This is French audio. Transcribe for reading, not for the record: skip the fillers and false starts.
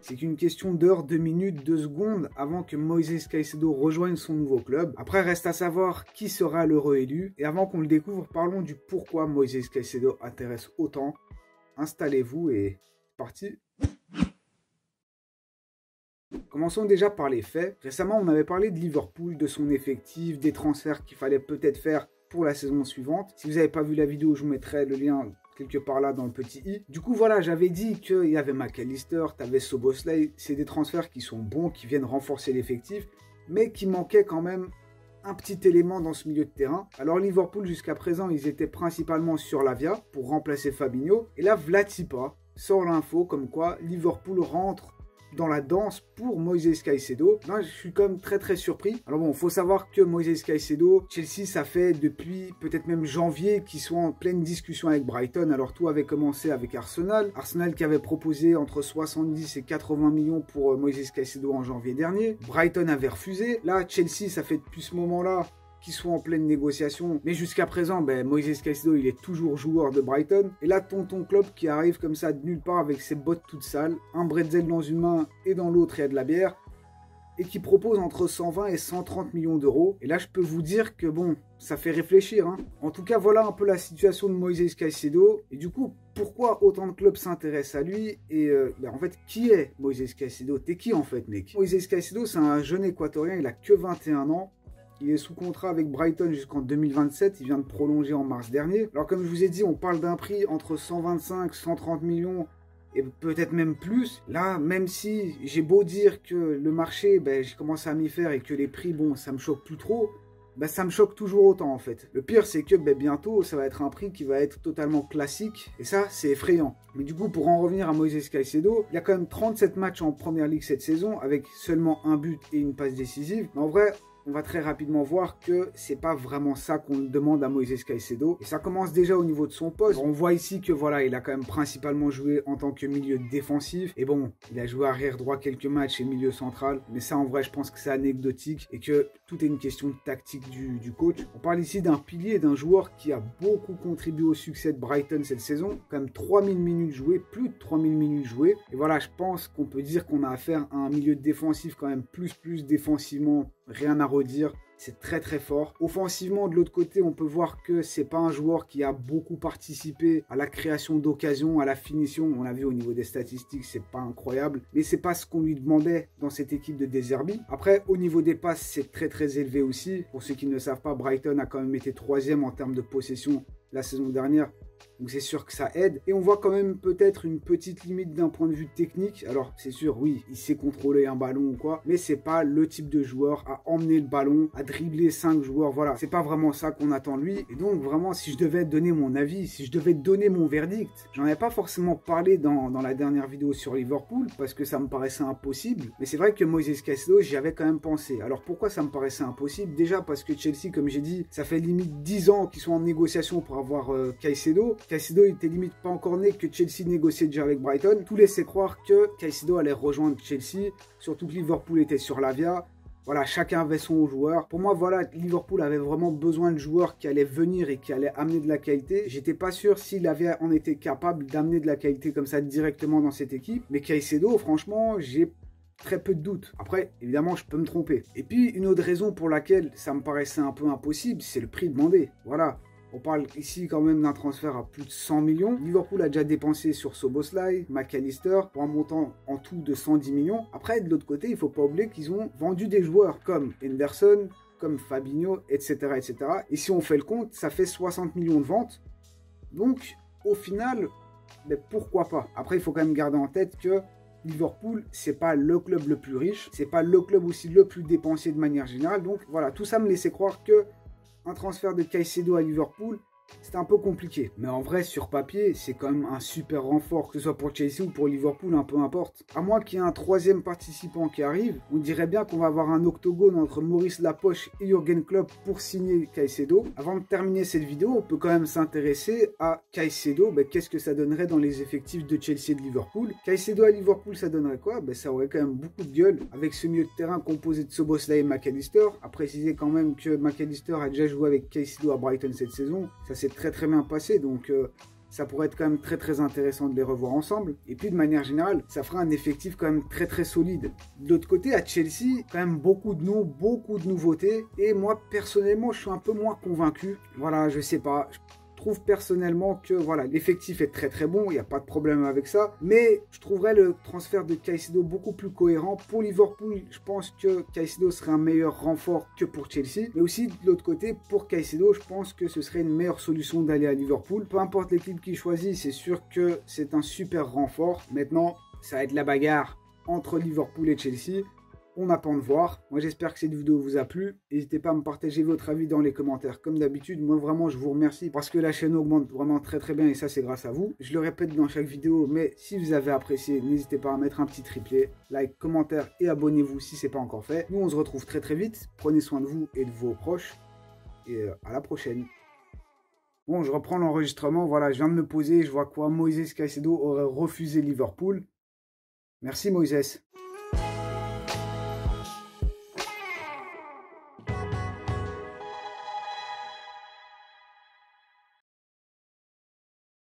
C'est qu'une question d'heures, de minutes, de secondes avant que Moises Caicedo rejoigne son nouveau club. Après, reste à savoir qui sera l'heureux élu. Et avant qu'on le découvre, parlons du pourquoi Moises Caicedo intéresse autant. Installez-vous et c'est parti. Commençons déjà par les faits. Récemment, on avait parlé de Liverpool, de son effectif, des transferts qu'il fallait peut-être faire pour la saison suivante. Si vous n'avez pas vu la vidéo, je vous mettrai le lien quelque part là dans le petit i. Du coup, voilà, j'avais dit qu'il y avait McAllister, tu avais Szoboszlai. C'est des transferts qui sont bons, qui viennent renforcer l'effectif, mais qui manquaient quand même un petit élément dans ce milieu de terrain. Alors Liverpool, jusqu'à présent, ils étaient principalement sur Lavia pour remplacer Fabinho. Et là, Vlatipa sort l'info comme quoi Liverpool rentre dans la danse pour Moises Caicedo. Moi, je suis quand même très surpris. Alors bon, il faut savoir que Moises Caicedo, Chelsea, ça fait depuis peut-être même janvier qu'ils sont en pleine discussion avec Brighton. Alors tout avait commencé avec Arsenal. Arsenal qui avait proposé entre 70 et 80 millions pour Moises Caicedo en janvier dernier. Brighton avait refusé. Là, Chelsea, ça fait depuis ce moment-là qui sont en pleine négociation. Mais jusqu'à présent, Moises Caicedo, il est toujours joueur de Brighton. Et là, tonton Klopp qui arrive comme ça de nulle part avec ses bottes toutes sales, un bretzel dans une main et dans l'autre, il y a de la bière, et qui propose entre 120 et 130 millions d'euros. Et là, je peux vous dire que bon, ça fait réfléchir, hein. En tout cas, voilà un peu la situation de Moises Caicedo. Et du coup, pourquoi autant de clubs s'intéressent à lui? Et en fait, qui est Moises Caicedo? T'es qui en fait, mec? Moises Caicedo, c'est un jeune équatorien, il a que 21 ans. Il est sous contrat avec Brighton jusqu'en 2027. Il vient de prolonger en mars dernier. Alors comme je vous ai dit, on parle d'un prix entre 125 et 130 millions et peut-être même plus. Là, même si j'ai beau dire que le marché, j'ai commencé à m'y faire et que les prix, bon, ça me choque plus trop, ça me choque toujours autant en fait. Le pire, c'est que bientôt, ça va être un prix qui va être totalement classique. Et ça, c'est effrayant. Mais du coup, pour en revenir à Moises Caicedo, il y a quand même 37 matchs en Première Ligue cette saison avec seulement un but et une passe décisive. Mais en vrai, on va très rapidement voir que c'est pas vraiment ça qu'on demande à Moises Caicedo. Et ça commence déjà au niveau de son poste. On voit ici que voilà, il a quand même principalement joué en tant que milieu défensif. Et bon, il a joué arrière droit quelques matchs et milieu central. Mais ça, en vrai, je pense que c'est anecdotique et que tout est une question de tactique du coach. On parle ici d'un pilier, d'un joueur qui a beaucoup contribué au succès de Brighton cette saison. Quand même 3000 minutes jouées, plus de 3000 minutes jouées. Et voilà, je pense qu'on peut dire qu'on a affaire à un milieu défensif quand même plus défensivement. Rien à redire, c'est très fort. Offensivement, de l'autre côté, on peut voir que c'est pas un joueur qui a beaucoup participé à la création d'occasions, à la finition. On l'a vu au niveau des statistiques, c'est pas incroyable, mais c'est pas ce qu'on lui demandait dans cette équipe de De Zerbi. Après, au niveau des passes, c'est très élevé aussi. Pour ceux qui ne le savent pas, Brighton a quand même été 3e en termes de possession la saison dernière. Donc c'est sûr que ça aide. Et on voit quand même peut-être une petite limite d'un point de vue technique. Alors c'est sûr, oui, il sait contrôler un ballon ou quoi. Mais c'est pas le type de joueur à emmener le ballon, à dribbler 5 joueurs. Voilà, c'est pas vraiment ça qu'on attend de lui. Et donc vraiment, si je devais donner mon avis, si je devais donner mon verdict, j'en avais pas forcément parlé dans la dernière vidéo sur Liverpool parce que ça me paraissait impossible. Mais c'est vrai que Moises Caicedo, j'y avais quand même pensé. Alors pourquoi ça me paraissait impossible? Déjà parce que Chelsea, comme j'ai dit, ça fait limite 10 ans qu'ils sont en négociation pour avoir Caicedo. Caicedo était limite pas encore né que Chelsea négociait déjà avec Brighton. Tout laissait croire que Caicedo allait rejoindre Chelsea, surtout que Liverpool était sur Lavia. Voilà, chacun avait son joueur. Pour moi, voilà, Liverpool avait vraiment besoin de joueurs qui allaient venir et qui allaient amener de la qualité. J'étais pas sûr s'il avait en été capable d'amener de la qualité comme ça directement dans cette équipe. Mais Caicedo, franchement, j'ai très peu de doutes. Après, évidemment, je peux me tromper. Et puis, une autre raison pour laquelle ça me paraissait un peu impossible, c'est le prix demandé. Voilà. On parle ici quand même d'un transfert à plus de 100 millions. Liverpool a déjà dépensé sur Szoboszlai, McAllister pour un montant en tout de 110 millions. Après, de l'autre côté, il ne faut pas oublier qu'ils ont vendu des joueurs comme Henderson, comme Fabinho, etc., etc. Et si on fait le compte, ça fait 60 millions de ventes. Donc, au final, pourquoi pas? Après, il faut quand même garder en tête que Liverpool, c'est pas le club le plus riche, c'est pas le club aussi le plus dépensier de manière générale. Donc voilà, tout ça me laissait croire que un transfert de Caicedo à Liverpool, c'était un peu compliqué. Mais en vrai, sur papier, c'est quand même un super renfort, que ce soit pour Chelsea ou pour Liverpool, peu importe. À moins qu'il y ait un troisième participant qui arrive, on dirait bien qu'on va avoir un octogone entre Maurice Lapoche et Jürgen Klopp pour signer Caicedo. Avant de terminer cette vidéo, on peut quand même s'intéresser à Caicedo. Qu'est-ce que ça donnerait dans les effectifs de Chelsea et de Liverpool? Caicedo à Liverpool, ça donnerait quoi? Ça aurait quand même beaucoup de gueule, avec ce milieu de terrain composé de Szoboszlai et McAllister. À préciser quand même que McAllister a déjà joué avec Caicedo à Brighton cette saison. Ça s'est très bien passé, donc ça pourrait être quand même très intéressant de les revoir ensemble. Et puis de manière générale, ça fera un effectif quand même très solide. De l'autre côté, à Chelsea, quand même beaucoup de noms, beaucoup de nouveautés. Et moi, personnellement, je suis un peu moins convaincu. Voilà, je sais pas. Je trouve personnellement que voilà, l'effectif est très bon, il n'y a pas de problème avec ça, mais je trouverais le transfert de Caicedo beaucoup plus cohérent. Pour Liverpool, je pense que Caicedo serait un meilleur renfort que pour Chelsea, mais aussi de l'autre côté, pour Caicedo, je pense que ce serait une meilleure solution d'aller à Liverpool. Peu importe l'équipe qu'il choisit, c'est sûr que c'est un super renfort. Maintenant, ça va être la bagarre entre Liverpool et Chelsea. On attend de voir. Moi, j'espère que cette vidéo vous a plu. N'hésitez pas à me partager votre avis dans les commentaires. Comme d'habitude, moi, vraiment, je vous remercie parce que la chaîne augmente vraiment très bien et ça, c'est grâce à vous. Je le répète dans chaque vidéo, mais si vous avez apprécié, n'hésitez pas à mettre un petit triplé, like, commentaire et abonnez-vous si ce n'est pas encore fait. Nous, on se retrouve très vite. Prenez soin de vous et de vos proches. Et à la prochaine. Bon, je reprends l'enregistrement. Voilà, je viens de me poser. Je vois quoi Moïse Caicedo aurait refusé Liverpool. Merci, Moïse.